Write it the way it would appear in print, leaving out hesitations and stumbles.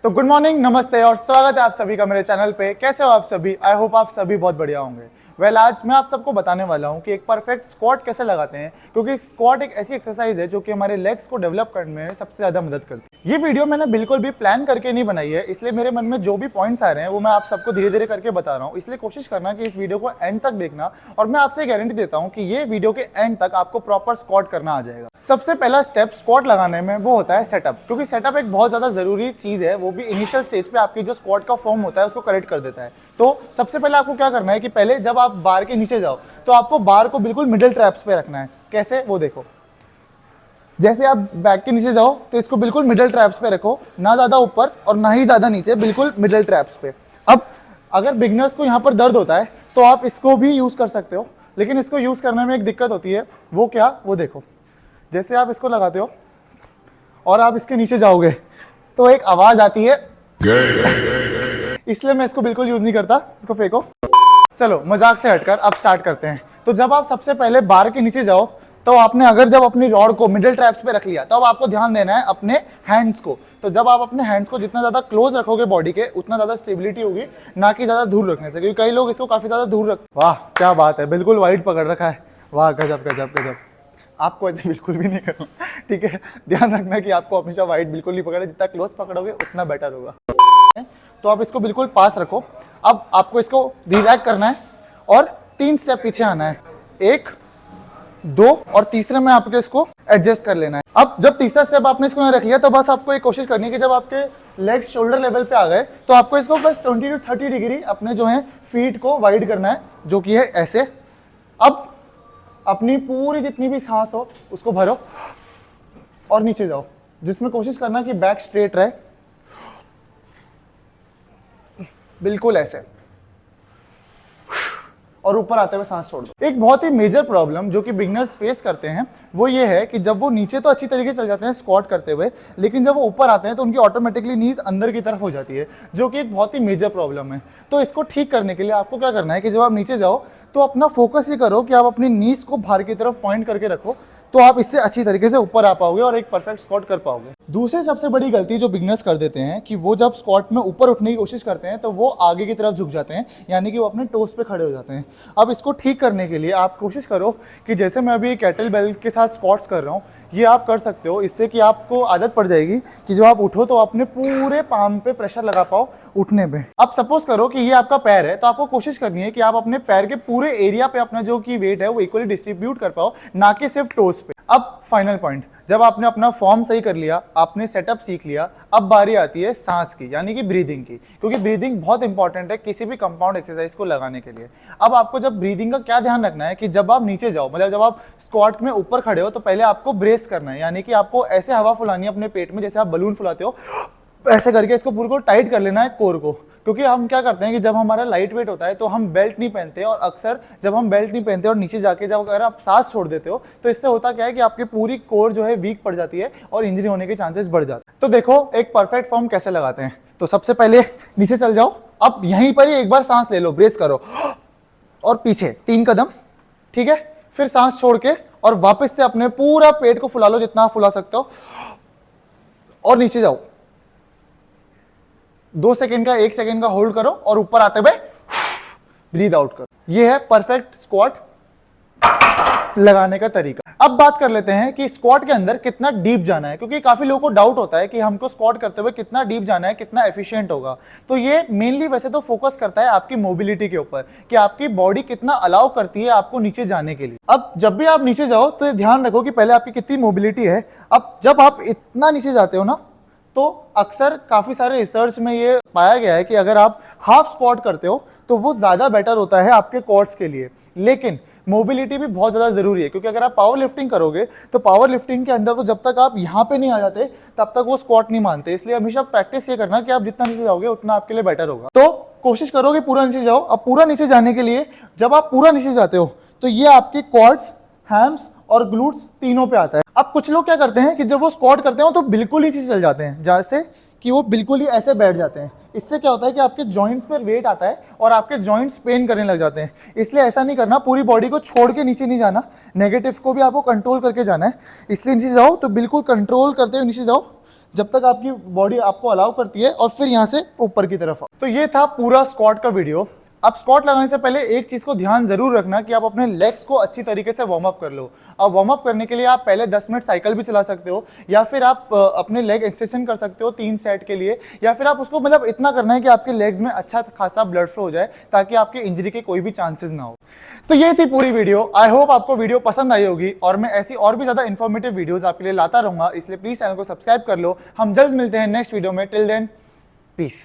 तो good morning, नमस्ते और स्वागत है आप सभी का मेरे चैनल पे। कैसे हो आप सभी? आई होप आप सभी बहुत बढ़िया होंगे। आज मैं आप सबको बताने वाला हूँ कि एक परफेक्ट स्क्वाट कैसे लगाते हैं, क्योंकि स्क्वाट एक ऐसी एक्सरसाइज है जो कि हमारे लेग्स को डेवलप करने में सबसे ज़्यादा मदद करती है। ये वीडियो मैंने बिल्कुल भी प्लान करके नहीं बनाई है, इसलिए मेरे मन में जो भी पॉइंट्स आ रहे हैं वो मैं आप सबको धीरे धीरे करके बता रहा हूँ। इसलिए कोशिश करना कि इस वीडियो को एंड तक देखना, और मैं आपसे गारंटी देता हूँ कि ये वीडियो के एंड तक आपको प्रॉपर स्क्वाट करना आ जाएगा। सबसे पहला स्टेप स्क्वाट लगाने में वो होता है सेटअप, क्योंकि सेटअप एक बहुत ज़्यादा ज़रूरी चीज़ है। वो भी इनिशियल स्टेज पे आपकी जो स्क्वाट का फॉर्म होता है उसको करेक्ट कर देता है। तो सबसे पहले आपको क्या करना है कि पहले जब आप बार के नीचे जाओ तो आपको बार को बिल्कुल मिडिल ट्रैप्स पे रखना है। कैसे, वो देखो। जैसे आप बैक के नीचे जाओ तो इसको बिल्कुल मिडिल ट्रैप्स पे रखो, ना ज़्यादा ऊपर और ना ही ज़्यादा नीचे, बिल्कुल मिडिल ट्रैप्स पे। अब अगर बिगनर्स को यहाँ पर दर्द होता है तो आप इसको भी यूज़ कर सकते हो, लेकिन इसको यूज़ करने में एक दिक्कत होती है। वो क्या, वो देखो। जैसे आप इसको लगाते हो और आप इसके नीचे जाओगे तो एक आवाज़ आती है, इसलिए मैं इसको बिल्कुल यूज़ नहीं करता। इसको फेंको। चलो मजाक से हटकर अब स्टार्ट करते हैं। तो जब आप सबसे पहले बार के नीचे जाओ तो आपने अगर जब अपनी रॉड को मिडिल ट्रैप्स पे रख लिया तो अब आपको ध्यान देना है अपने हैंड्स को। तो जब आप अपने हैंड्स को जितना ज़्यादा क्लोज रखोगे बॉडी के, उतना ज़्यादा स्टेबिलिटी होगी, ना कि ज़्यादा दूर रखने से, क्योंकि कई लोग इसको काफ़ी ज़्यादा दूर रख। वाह क्या बात है, बिल्कुल वाइड पकड़ रखा है। वाह गजब गजब गजब। आपको ऐसे बिल्कुल भी नहीं करना, ठीक है। ध्यान रखना कि आपको हमेशा वाइड बिल्कुल नहीं पकड़े, जितना क्लोज पकड़ोगे उतना बेटर होगा। तो आप इसको बिल्कुल पास रखो। अब आपको इसको रिलैक्स करना है और 3 स्टेप पीछे आना है। 1, 2 और तीसरे में आपको इसको एडजस्ट कर लेना है। अब जब तीसरा स्टेप आपने इसको यहाँ रख लिया तो बस आपको एक कोशिश करनी है कि जब आपके लेग्स शोल्डर लेवल पे आ गए तो आपको इसको बस 20 to 30 डिग्री अपने जो है फीट को वाइड करना है, जो कि है ऐसे। अब अपनी पूरी जितनी भी सांस हो उसको भरो और नीचे जाओ, जिसमें कोशिश करना कि बैक स्ट्रेट रहे, बिल्कुल ऐसे, और ऊपर आते हुए सांस छोड़ दो। एक बहुत ही मेजर प्रॉब्लम जो कि बिगनर्स फेस करते हैं वो ये है कि जब वो नीचे तो अच्छी तरीके से चल जाते हैं स्क्वाट करते हुए, लेकिन जब वो ऊपर आते हैं तो उनकी ऑटोमेटिकली नीज अंदर की तरफ हो जाती है, जो कि एक बहुत ही मेजर प्रॉब्लम है। तो इसको ठीक करने के लिए आपको क्या करना है कि जब आप नीचे जाओ तो अपना फोकस ये करो कि आप अपनी नीज को बाहर की तरफ पॉइंट करके रखो, तो आप इससे अच्छी तरीके से ऊपर आ पाओगे और एक परफेक्ट स्क्वाट कर पाओगे। दूसरी सबसे बड़ी गलती जो बिगनर्स कर देते हैं कि वो जब स्क्वाट में ऊपर उठने की कोशिश करते हैं तो वो आगे की तरफ झुक जाते हैं, यानी कि वो अपने टोस पे खड़े हो जाते हैं। अब इसको ठीक करने के लिए आप कोशिश करो कि जैसे मैं अभी कैटल बेल के साथ स्क्वाट्स कर रहा हूँ, ये आप कर सकते हो। इससे कि आपको आदत पड़ जाएगी कि जब आप उठो तो अपने पूरे पाम पे प्रेशर लगा पाओ उठने में। अब सपोज करो कि ये आपका पैर है, तो आपको कोशिश करनी है कि आप अपने पैर के पूरे एरिया पे अपना जो कि वेट है वो इक्वली डिस्ट्रीब्यूट कर पाओ, ना कि सिर्फ टोस पे। अब फाइनल पॉइंट, जब आपने अपना फॉर्म सही कर लिया, आपने सेटअप सीख लिया, अब बारी आती है सांस की, यानी कि ब्रीदिंग की, क्योंकि ब्रीदिंग बहुत इंपॉर्टेंट है किसी भी कंपाउंड एक्सरसाइज को लगाने के लिए। अब आपको जब ब्रीदिंग का क्या ध्यान रखना है कि जब आप नीचे जाओ, मतलब जब आप स्क्वाट में ऊपर खड़े हो तो पहले आपको ब्रेस करना है, यानी कि आपको ऐसे हवा फुलानी है अपने पेट में जैसे आप बलून फुलाते हो, ऐसे करके इसको पूरे को टाइट कर लेना है कोर को। क्योंकि हम क्या करते हैं कि जब हमारा लाइट वेट होता है तो हम बेल्ट नहीं पहनते, और अक्सर जब हम बेल्ट नहीं पहनते और नीचे जाके जब अगर आप सांस छोड़ देते हो तो इससे होता क्या है कि आपकी पूरी कोर जो है वीक पड़ जाती है और इंजरी होने के चांसेस बढ़ जाते हैं। तो देखो एक परफेक्ट फॉर्म कैसे लगाते हैं। तो सबसे पहले नीचे चल जाओ, अब यहीं पर ही एक बार सांस ले लो, ब्रेस करो और पीछे 3 कदम, ठीक है। फिर सांस छोड़ के और वापस से अपने पूरा पेट को फुला लो जितना आप फुला सकते हो, और नीचे जाओ। 2 सेकेंड का 1 सेकेंड का होल्ड करो और ऊपर आते हुए ब्रीद आउट करो। ये है परफेक्ट स्क्वाट लगाने का तरीका। अब बात कर लेते हैं कि स्क्वाट के अंदर कितना डीप जाना है, क्योंकि काफी लोगों को डाउट होता है कि हमको स्क्वाट करते हुए कितना डीप जाना है, कितना एफिशिएंट होगा। तो ये मेनली वैसे तो फोकस करता है आपकी मोबिलिटी के ऊपर कि आपकी बॉडी कितना अलाउ करती है आपको नीचे जाने के लिए। अब जब भी आप नीचे जाओ तो ध्यान रखो कि पहले आपकी कितनी मोबिलिटी है। अब जब आप इतना नीचे जाते हो ना, तो अक्सर काफ़ी सारे रिसर्च में ये पाया गया है कि अगर आप हाफ स्क्वाट करते हो तो वो ज़्यादा बेटर होता है आपके कोर्स के लिए। लेकिन मोबिलिटी भी बहुत ज़्यादा ज़रूरी है, क्योंकि अगर आप पावर लिफ्टिंग करोगे तो पावर लिफ्टिंग के अंदर तो जब तक आप यहाँ पे नहीं आ जाते तब तक वो स्क्वाट नहीं मानते। इसलिए हमेशा प्रैक्टिस ये करना कि आप जितना नीचे जाओगे उतना आपके लिए बेटर होगा। तो कोशिश करो कि पूरा नीचे जाओ। अब पूरा नीचे जाने के लिए जब आप पूरा नीचे जाते हो तो ये आपके क्वाड्स, हैम्स और ग्लूट्स तीनों पे आता है। अब कुछ लोग क्या करते हैं कि जब वो स्क्वाट करते हो तो बिल्कुल ही नीचे चल जाते हैं, जैसे कि वो बिल्कुल ही ऐसे बैठ जाते हैं। इससे क्या होता है कि आपके जॉइंट्स पर वेट आता है और आपके जॉइंट्स पेन करने लग जाते हैं। इसलिए ऐसा नहीं करना, पूरी बॉडी को छोड़ के नीचे नहीं जाना, नेगेटिव को भी आपको कंट्रोल करके जाना है। इसलिए नीचे जाओ तो बिल्कुल कंट्रोल करते हुए नीचे जाओ, जब तक आपकी बॉडी आपको अलाउ करती है, और फिर यहाँ से ऊपर की तरफ आओ। तो ये था पूरा स्क्वाट का वीडियो। अब स्क्वाट लगाने से पहले एक चीज को ध्यान जरूर रखना कि आप अपने लेग्स को अच्छी तरीके से वार्म अप कर लो। अब वार्म अप करने के लिए आप पहले 10 मिनट साइकिल भी चला सकते हो, या फिर आप अपने लेग एक्सटेंशन कर सकते हो 3 सेट के लिए, या फिर आप उसको मतलब इतना करना है कि आपके लेग्स में अच्छा खासा ब्लड फ्लो हो जाए, ताकि आपके इंजरी के कोई भी चांसेस ना हो। तो ये थी पूरी वीडियो। आई होप आपको वीडियो पसंद आई होगी, और मैं ऐसी और भी ज्यादा इंफॉर्मेटिव वीडियोस आपके लिए लाता रहूंगा, इसलिए प्लीज चैनल को सब्सक्राइब कर लो। हम जल्द मिलते हैं नेक्स्ट वीडियो में। Till then, piece.